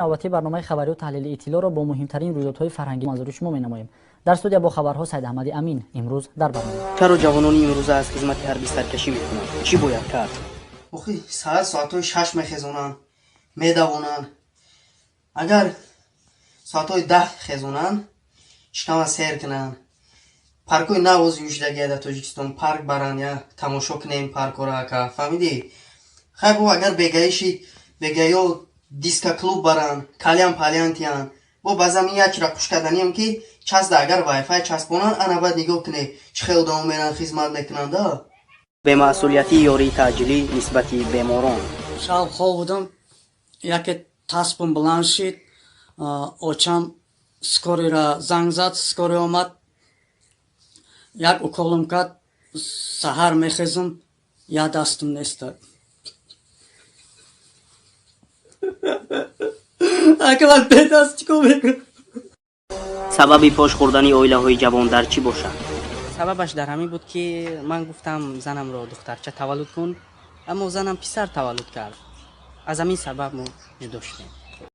نوبتی برنامه خبری و تحلیل اطلاع را با مهمترین رویدادهای فرهنگی منظور شما می‌نماییم. در استودیو با خبرها سید احمد امین. امروز در برنامه چرا جوانان امروز از خدمت حربی سرکشی میکنند؟ چی باید کرد؟ آخی ساعتهای 6 میخیزونن میدوونن. اگر ساعتهای 10 خیزونن شکم سیر کنن. پارکوی نواز یوجدگی در تاجیکستان پارک برن یا تماشا کنیم پارک را که فهمیدی؟ خیلی بو اگر بگیو دیسکا کلوب برن کالیان پالیانتیان بو بازمی یک را کش کردنیم که چسب اگر وای فای چسبونن انا بعد نگاه کنی چه خیلی دوام میرن خدمت میکنن دا به مسئولیتی یاری تاجیلی نسبت بیماران. شب خواب بودم یک تاسپم بلند شد اوچم سکوری را زنگ زد سکوری آمد یک اکولم کرد سحر میخیزم یا دستم نیست اکبر پیداست چیکو میکنم. سبب پاش خوردن اویله های جوان در چی باشد؟ سببش در همین بود که من گفتم زنم رو دخترچه تولد کن، اما زنم پسر تولد کرد. از همین سبب ما جدا شدیم.